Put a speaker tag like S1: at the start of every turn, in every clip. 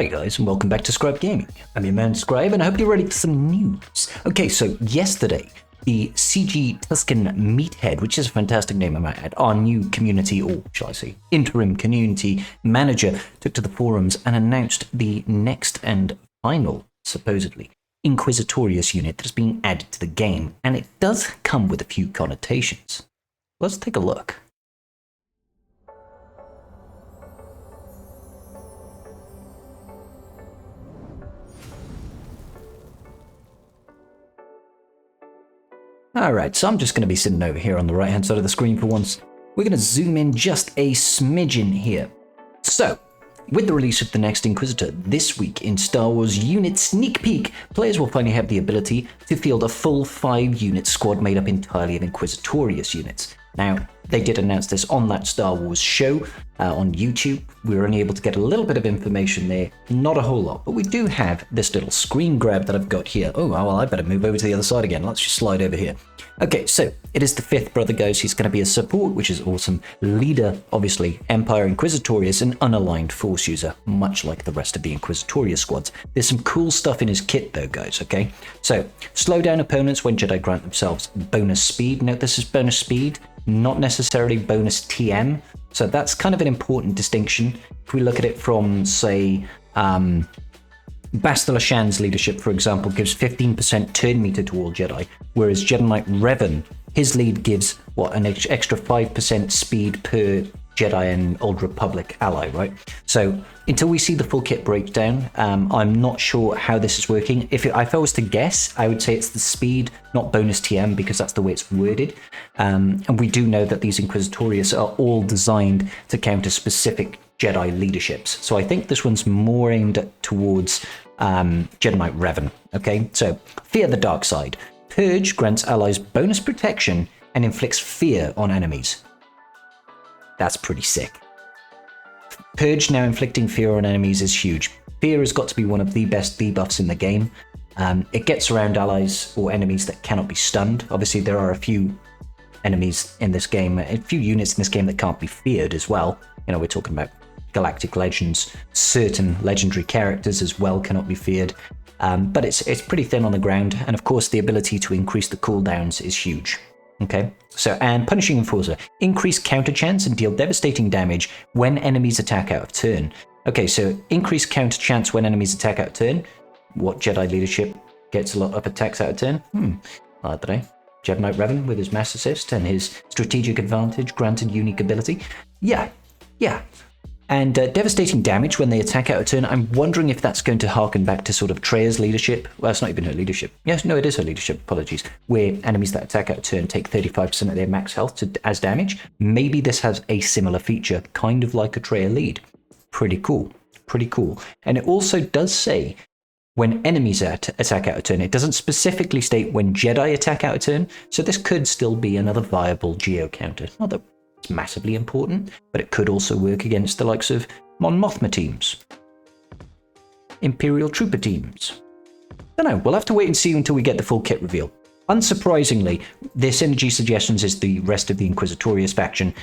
S1: Hey guys, and welcome back to Scribe Gaming. I'm your man Scribe, and I hope you're ready for some news. Okay, so yesterday, the CG Tuscan Meathead, which is a fantastic name I might add, our new community, or shall I say, interim community manager, took to the forums and announced the next and final, supposedly, Inquisitorius unit that is being added to the game, and it does come with a few connotations. Let's take a look. Alright, so I'm just going to be sitting over here on the right hand side of the screen for once. We're going to zoom in just a smidgen here. So, with the release of the next Inquisitor this week in Star Wars Unit Sneak Peek, players will finally have the ability to field a full 5-unit squad made up entirely of Inquisitorius units. Now, they did announce this on that Star Wars show on YouTube. We were only able to get a little bit of information there, not a whole lot, but we do have this little screen grab that I've got here. Oh, well, I better move over to the other side again. Let's just slide over here. Okay, so it is the 5th brother guys. He's going to be a support, which is awesome. Leader, obviously, Empire Inquisitorius, an unaligned force user, much like the rest of the Inquisitorius squads. There's some cool stuff in his kit though, guys, okay? So, slow down opponents when Jedi grant themselves bonus speed. Note this is bonus speed, not necessarily bonus TM. So that's kind of an important distinction. If we look at it from, say, Bastila Shan's leadership, for example, gives 15% turn meter to all Jedi, whereas Jedi Knight Revan, his lead gives, what, an extra 5% speed per Jedi and Old Republic ally, right? So until we see the full kit breakdown, I'm not sure how this is working. If I was to guess, I would say it's the speed, not bonus TM, because that's the way it's worded. And we do know that these Inquisitorius are all designed to counter specific Jedi leaderships. So I think this one's more aimed towards Jedi Knight Revan, okay? So, Fear the Dark Side. Purge grants allies bonus protection and inflicts fear on enemies. That's pretty sick. Purge now inflicting fear on enemies is huge. Fear has got to be one of the best debuffs in the game. It gets around allies or enemies that cannot be stunned. Obviously, there are a few enemies in this game, a few units in this game that can't be feared as well. You know, we're talking about Galactic Legends. Certain legendary characters as well cannot be feared. But it's pretty thin on the ground. And of course, the ability to increase the cooldowns is huge. Okay, so, and Punishing Enforcer. Increase counter chance and deal devastating damage when enemies attack out of turn. Okay, so increase counter chance when enemies attack out of turn. What Jedi leadership gets a lot of attacks out of turn? I don't know. Jedi Knight Revan with his mass assist and his strategic advantage granted unique ability. Yeah. And devastating damage when they attack out of turn. I'm wondering if that's going to harken back to sort of Treya's leadership. Well, it's not even her leadership. Yes, no, it is her leadership. Apologies. Where enemies that attack out of turn take 35% of their max health as damage. Maybe this has a similar feature, kind of like a Treya lead. Pretty cool. And it also does say when enemies attack out of turn. It doesn't specifically state when Jedi attack out of turn. So this could still be another viable geo counter. Not that it's massively important, but it could also work against the likes of Mon Mothma teams, Imperial Trooper teams. Don't know, we'll have to wait and see until we get the full kit reveal. Unsurprisingly, their synergy suggestions is the rest of the Inquisitorius faction.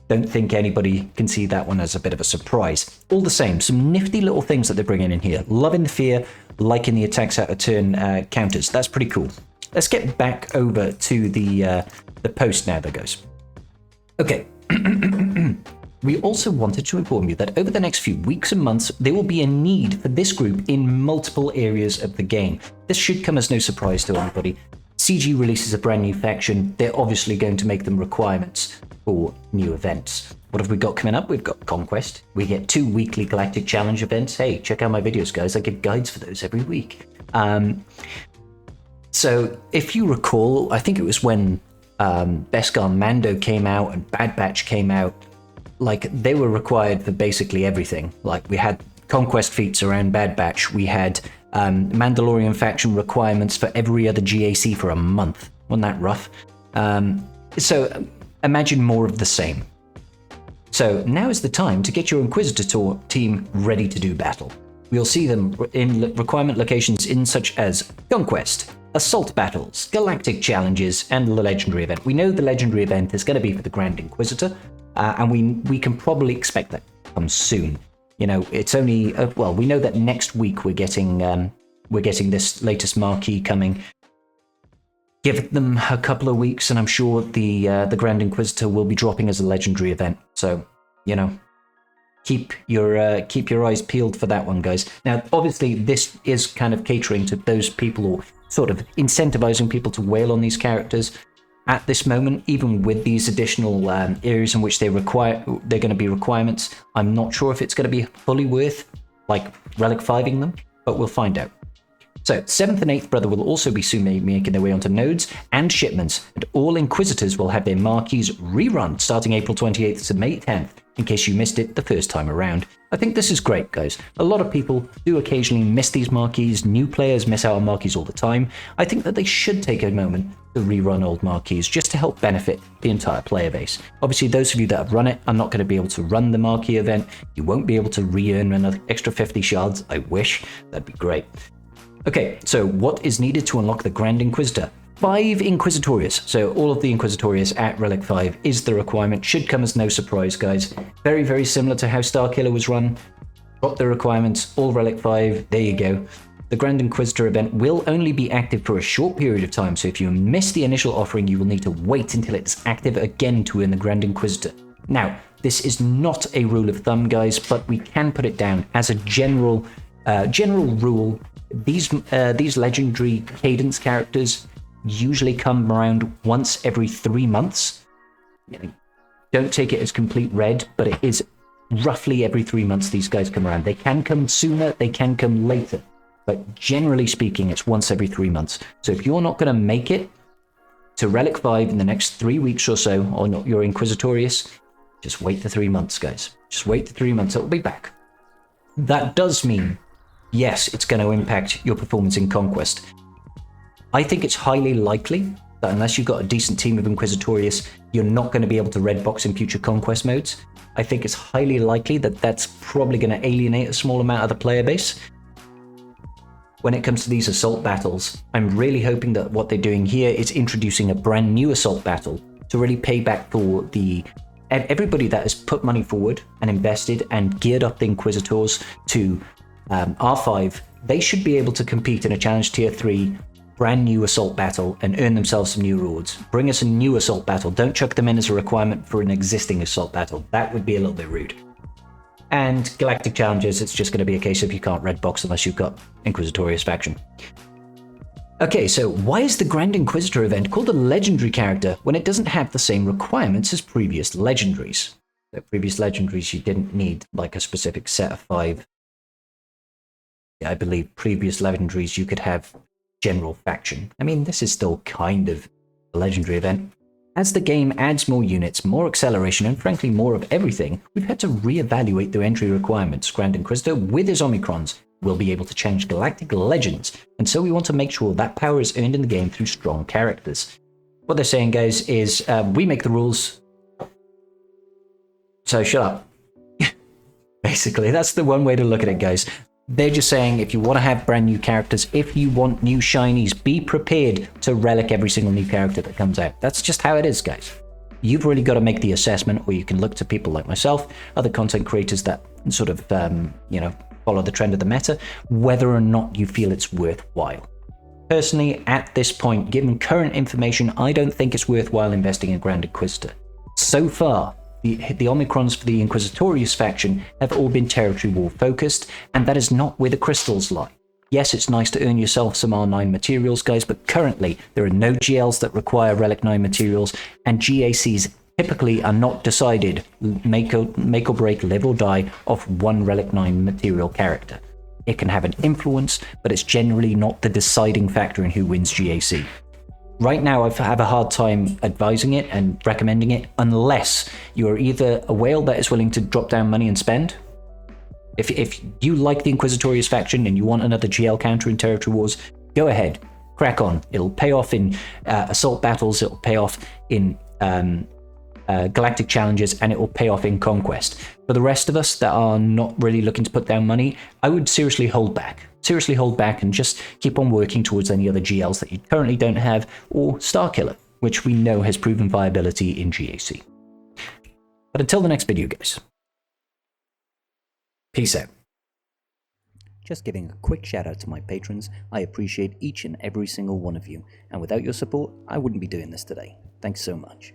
S1: Don't think anybody can see that one as a bit of a surprise. All the same, some nifty little things that they're bringing in here. Loving the fear, liking the attacks out of turn counters. That's pretty cool. Let's get back over to the post now, there goes. Okay. We also wanted to inform you that over the next few weeks and months, there will be a need for this group in multiple areas of the game. This should come as no surprise to anybody. CG releases a brand new faction. They're obviously going to make them requirements for new events. What have we got coming up? We've got Conquest. We get 2 weekly Galactic Challenge events. Hey, check out my videos, guys. I give guides for those every week. So if you recall, I think it was when Beskar Mando came out and Bad Batch came out, like they were required for basically everything. Like we had Conquest feats around Bad Batch, we had Mandalorian faction requirements for every other GAC for a month. Wasn't that rough? So imagine more of the same. So now is the time to get your Inquisitor team ready to do battle. We'll see them in requirement locations in such as Conquest, Assault Battles, Galactic Challenges, and the Legendary Event. We know the Legendary Event is going to be for the Grand Inquisitor, and we can probably expect that to come soon. You know, it's only well, we know that next week we're getting this latest marquee coming. Give them a couple of weeks, and I'm sure the Grand Inquisitor will be dropping as a legendary event. So, you know, keep your eyes peeled for that one, guys. Now, obviously, this is kind of catering to those people, or sort of incentivizing people to whale on these characters at this moment. Even with these additional areas in which they're going to be requirements, I'm not sure if it's going to be fully worth like relic 5ing them, but we'll find out. So, 7th and 8th Brother will also be soon making their way onto nodes and shipments, and all Inquisitors will have their marquees rerun starting April 28th to May 10th, in case you missed it the first time around. I think this is great, guys. A lot of people do occasionally miss these marquees. New players miss out on marquees all the time. I think that they should take a moment to rerun old marquees just to help benefit the entire player base. Obviously, those of you that have run it are not going to be able to run the marquee event. You won't be able to re-earn another extra 50 shards. I wish. That'd be great. Okay, so what is needed to unlock the Grand Inquisitor? 5 Inquisitorius. So all of the Inquisitorius at Relic 5 is the requirement. Should come as no surprise, guys. Very, very similar to how Starkiller was run. Got the requirements, all Relic 5, there you go. The Grand Inquisitor event will only be active for a short period of time, so if you miss the initial offering, you will need to wait until it's active again to earn the Grand Inquisitor. Now, this is not a rule of thumb, guys, but we can put it down as a general rule. These legendary cadence characters usually come around once every 3 months. Don't take it as complete red, but it is roughly every 3 months these guys come around. They can come sooner, they can come later, but generally speaking, it's once every 3 months. So if you're not going to make it to Relic 5 in the next 3 weeks or so, or not, you're Inquisitorius, just wait the 3 months, guys. Just wait the 3 months, it'll be back. That does mean, yes, it's going to impact your performance in Conquest. I think it's highly likely that unless you've got a decent team of Inquisitorius, you're not going to be able to red box in future Conquest modes. I think it's highly likely that that's probably going to alienate a small amount of the player base. When it comes to these assault battles, I'm really hoping that what they're doing here is introducing a brand new assault battle to really pay back for everybody that has put money forward and invested and geared up the Inquisitors to R5. They should be able to compete in a challenge tier 3 brand new assault battle and earn themselves some new rewards. Bring us a new assault battle. Don't chuck them in as a requirement for an existing assault battle. That would be a little bit rude. And galactic challenges, it's just going to be a case of you can't red box unless you've got Inquisitorius faction. Okay, so why is the Grand Inquisitor event called a legendary character when it doesn't have the same requirements as previous legendaries? So previous legendaries, you didn't need like a specific set of 5. I believe previous legendaries you could have general faction. I mean, this is still kind of a legendary event. As the game adds more units, more acceleration, and frankly more of everything, we've had to reevaluate the entry requirements. Grand Inquisitor, with his Omicrons, will be able to change galactic legends, and so we want to make sure that power is earned in the game through strong characters. What they're saying, guys, is we make the rules, so shut up. Basically, that's the one way to look at it, guys. They're just saying if you want to have brand new characters, if you want new shinies, be prepared to relic every single new character that comes out. That's just how it is, guys. You've really got to make the assessment, or you can look to people like myself, other content creators that sort of, follow the trend of the meta, whether or not you feel it's worthwhile. Personally, at this point, given current information, I don't think it's worthwhile investing in Grand Inquisitor. So far, the Omicrons for the Inquisitorius faction have all been territory war focused, and that is not where the crystals lie. Yes, it's nice to earn yourself some R9 materials, guys, but currently there are no GLs that require Relic 9 materials, and GACs typically are not decided make or break, live or die off one Relic 9 material character. It can have an influence, but it's generally not the deciding factor in who wins GAC. Right now, I have a hard time advising it and recommending it unless you are either a whale that is willing to drop down money and spend. If you like the Inquisitorius faction and you want another GL counter in Territory Wars, go ahead, crack on. It'll pay off in assault battles, it'll pay off in galactic challenges, and it will pay off in Conquest. For the rest of us that are not really looking to put down money, I would seriously hold back. Seriously hold back and just keep on working towards any other GLs that you currently don't have, or Starkiller, which we know has proven viability in GAC. But until the next video, guys. Peace out.
S2: Just giving a quick shout out to my patrons. I appreciate each and every single one of you, and without your support, I wouldn't be doing this today. Thanks so much.